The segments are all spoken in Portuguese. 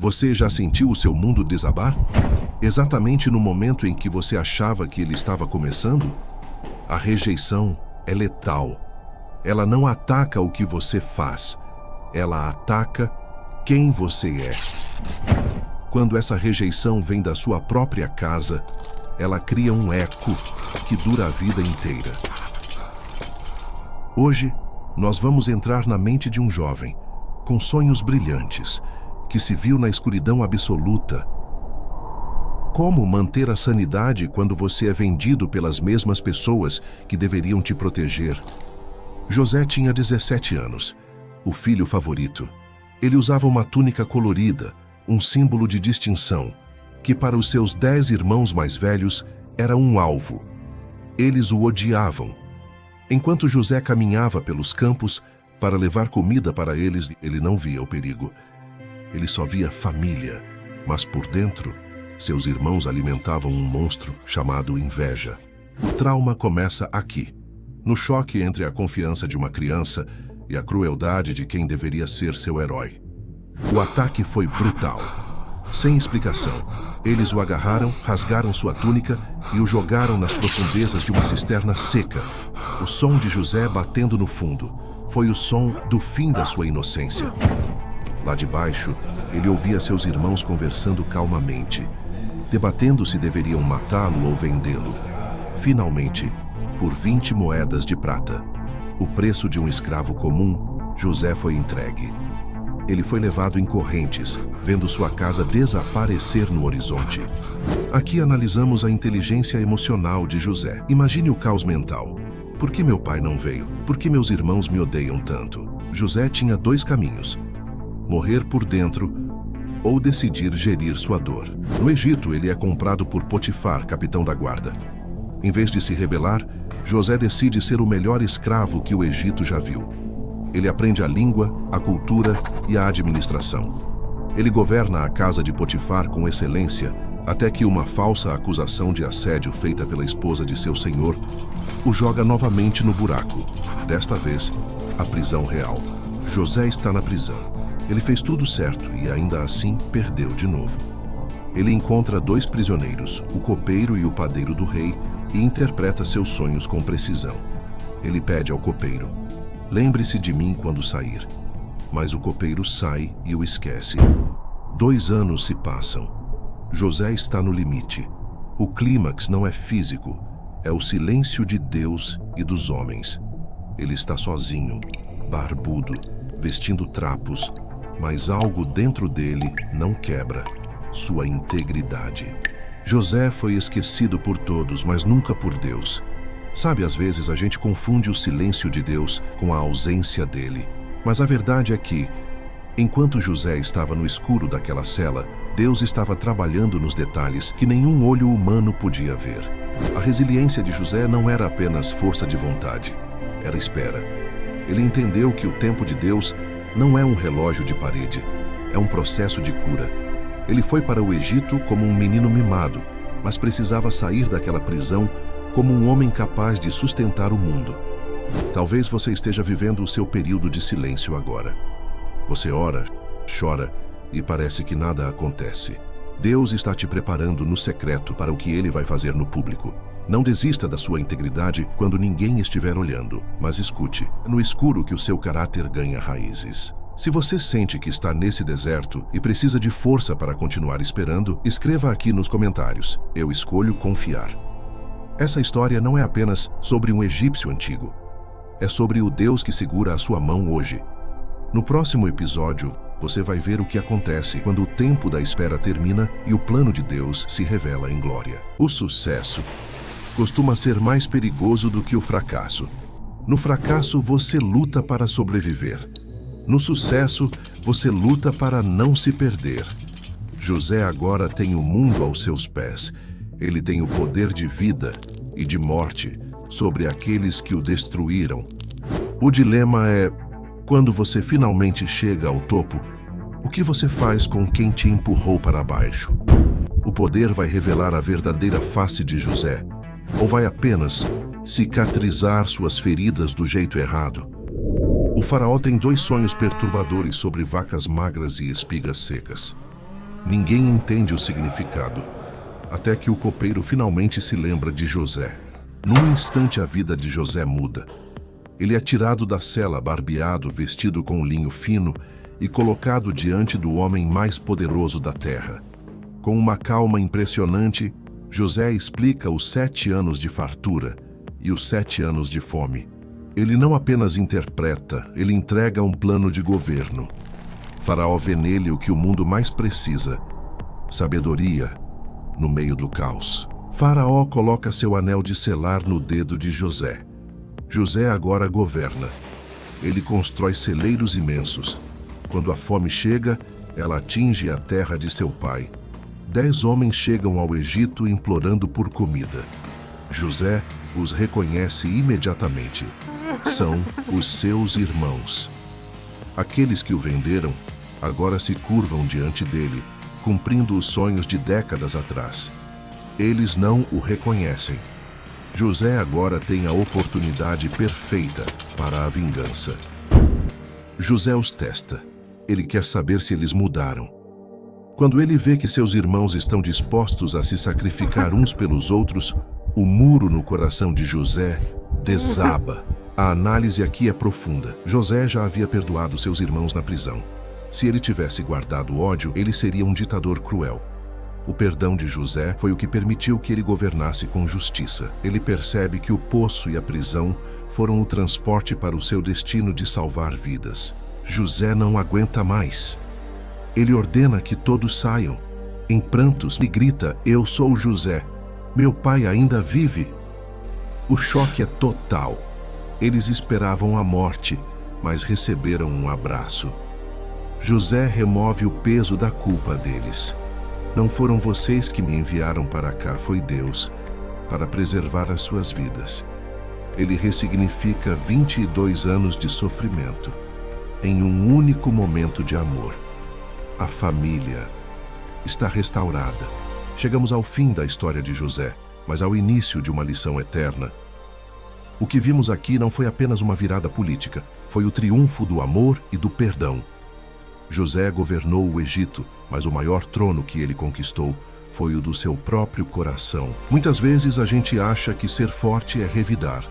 Você já sentiu o seu mundo desabar? Exatamente no momento em que você achava que ele estava começando? A rejeição é letal. Ela não ataca o que você faz, ela ataca quem você é. Quando essa rejeição vem da sua própria casa, ela cria um eco que dura a vida inteira. Hoje, nós vamos entrar na mente de um jovem, com sonhos brilhantes, que se viu na escuridão absoluta. Como manter a sanidade quando você é vendido pelas mesmas pessoas que deveriam te proteger? José tinha 17 anos, o filho favorito. Ele usava uma túnica colorida, um símbolo de distinção, que para os seus 10 irmãos mais velhos era um alvo. Eles o odiavam. Enquanto José caminhava pelos campos para levar comida para eles, ele não via o perigo. Ele só via família, mas por dentro, seus irmãos alimentavam um monstro chamado inveja. O trauma começa aqui, no choque entre a confiança de uma criança e a crueldade de quem deveria ser seu herói. O ataque foi brutal. Sem explicação, eles o agarraram, rasgaram sua túnica e o jogaram nas profundezas de uma cisterna seca. O som de José batendo no fundo foi o som do fim da sua inocência. Lá de baixo, ele ouvia seus irmãos conversando calmamente, debatendo se deveriam matá-lo ou vendê-lo. Finalmente, por 20 moedas de prata, o preço de um escravo comum, José foi entregue. Ele foi levado em correntes, vendo sua casa desaparecer no horizonte. Aqui analisamos a inteligência emocional de José. Imagine o caos mental. Por que meu pai não veio? Por que meus irmãos me odeiam tanto? José tinha 2 caminhos: morrer por dentro ou decidir gerir sua dor. No Egito, ele é comprado por Potifar, capitão da guarda. Em vez de se rebelar, José decide ser o melhor escravo que o Egito já viu. Ele aprende a língua, a cultura e a administração. Ele governa a casa de Potifar com excelência, até que uma falsa acusação de assédio feita pela esposa de seu senhor o joga novamente no buraco. Desta vez, a prisão real. José está na prisão. Ele fez tudo certo e ainda assim perdeu de novo. Ele encontra 2 prisioneiros, o copeiro e o padeiro do rei, e interpreta seus sonhos com precisão. Ele pede ao copeiro: lembre-se de mim quando sair. Mas o copeiro sai e o esquece. 2 anos se passam. José está no limite. O clímax não é físico, é o silêncio de Deus e dos homens. Ele está sozinho, barbudo, vestindo trapos, mas algo dentro dele não quebra: sua integridade. José foi esquecido por todos, mas nunca por Deus. Sabe, às vezes a gente confunde o silêncio de Deus com a ausência dele. Mas a verdade é que, enquanto José estava no escuro daquela cela, Deus estava trabalhando nos detalhes que nenhum olho humano podia ver. A resiliência de José não era apenas força de vontade, era espera. Ele entendeu que o tempo de Deus não é um relógio de parede, é um processo de cura. Ele foi para o Egito como um menino mimado, mas precisava sair daquela prisão como um homem capaz de sustentar o mundo. Talvez você esteja vivendo o seu período de silêncio agora. Você ora, chora e parece que nada acontece. Deus está te preparando no secreto para o que Ele vai fazer no público. Não desista da sua integridade quando ninguém estiver olhando, mas escute. É no escuro que o seu caráter ganha raízes. Se você sente que está nesse deserto e precisa de força para continuar esperando, escreva aqui nos comentários: eu escolho confiar. Essa história não é apenas sobre um egípcio antigo. É sobre o Deus que segura a sua mão hoje. No próximo episódio, você vai ver o que acontece quando o tempo da espera termina e o plano de Deus se revela em glória. O sucesso costuma ser mais perigoso do que o fracasso. No fracasso, você luta para sobreviver. No sucesso, você luta para não se perder. José agora tem o mundo aos seus pés. Ele tem o poder de vida e de morte sobre aqueles que o destruíram. O dilema é: quando você finalmente chega ao topo, o que você faz com quem te empurrou para baixo? O poder vai revelar a verdadeira face de José, ou vai apenas cicatrizar suas feridas do jeito errado? O faraó tem 2 sonhos perturbadores sobre vacas magras e espigas secas. Ninguém entende o significado, até que o copeiro finalmente se lembra de José. Num instante a vida de José muda. Ele é tirado da cela barbeado, vestido com linho fino e colocado diante do homem mais poderoso da terra. Com uma calma impressionante, José explica os 7 anos de fartura e os 7 anos de fome. Ele não apenas interpreta, ele entrega um plano de governo. Faraó vê nele o que o mundo mais precisa: sabedoria no meio do caos. Faraó coloca seu anel de selar no dedo de José. José agora governa. Ele constrói celeiros imensos. Quando a fome chega, ela atinge a terra de seu pai. 10 homens chegam ao Egito implorando por comida. José os reconhece imediatamente. São os seus irmãos. Aqueles que o venderam agora se curvam diante dele, cumprindo os sonhos de décadas atrás. Eles não o reconhecem. José agora tem a oportunidade perfeita para a vingança. José os testa. Ele quer saber se eles mudaram. Quando ele vê que seus irmãos estão dispostos a se sacrificar uns pelos outros, o muro no coração de José desaba. A análise aqui é profunda. José já havia perdoado seus irmãos na prisão. Se ele tivesse guardado ódio, ele seria um ditador cruel. O perdão de José foi o que permitiu que ele governasse com justiça. Ele percebe que o poço e a prisão foram o transporte para o seu destino de salvar vidas. José não aguenta mais. Ele ordena que todos saiam. Em prantos, ele grita: "Eu sou José. Meu pai ainda vive." O choque é total. Eles esperavam a morte, mas receberam um abraço. José remove o peso da culpa deles. "Não foram vocês que me enviaram para cá, foi Deus, para preservar as suas vidas." Ele ressignifica 22 anos de sofrimento em um único momento de amor. A família está restaurada. Chegamos ao fim da história de José, mas ao início de uma lição eterna. O que vimos aqui não foi apenas uma virada política, foi o triunfo do amor e do perdão. José governou o Egito, mas o maior trono que ele conquistou foi o do seu próprio coração. Muitas vezes a gente acha que ser forte é revidar.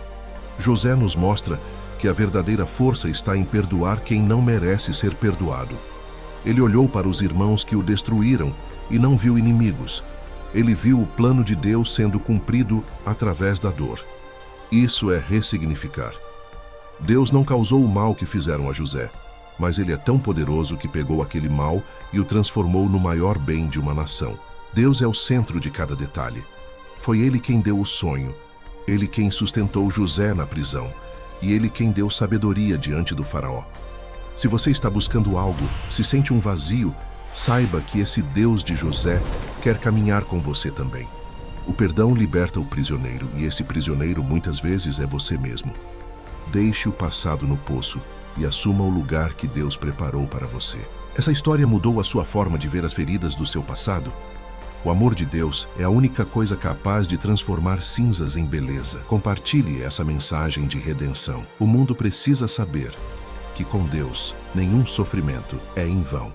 José nos mostra que a verdadeira força está em perdoar quem não merece ser perdoado. Ele olhou para os irmãos que o destruíram e não viu inimigos. Ele viu o plano de Deus sendo cumprido através da dor. Isso é ressignificar. Deus não causou o mal que fizeram a José, mas ele é tão poderoso que pegou aquele mal e o transformou no maior bem de uma nação. Deus é o centro de cada detalhe. Foi ele quem deu o sonho, ele quem sustentou José na prisão, e ele quem deu sabedoria diante do faraó. Se você está buscando algo, se sente um vazio, saiba que esse Deus de José quer caminhar com você também. O perdão liberta o prisioneiro, e esse prisioneiro muitas vezes é você mesmo. Deixe o passado no poço e assuma o lugar que Deus preparou para você. Essa história mudou a sua forma de ver as feridas do seu passado? O amor de Deus é a única coisa capaz de transformar cinzas em beleza. Compartilhe essa mensagem de redenção. O mundo precisa saber que com Deus nenhum sofrimento é em vão.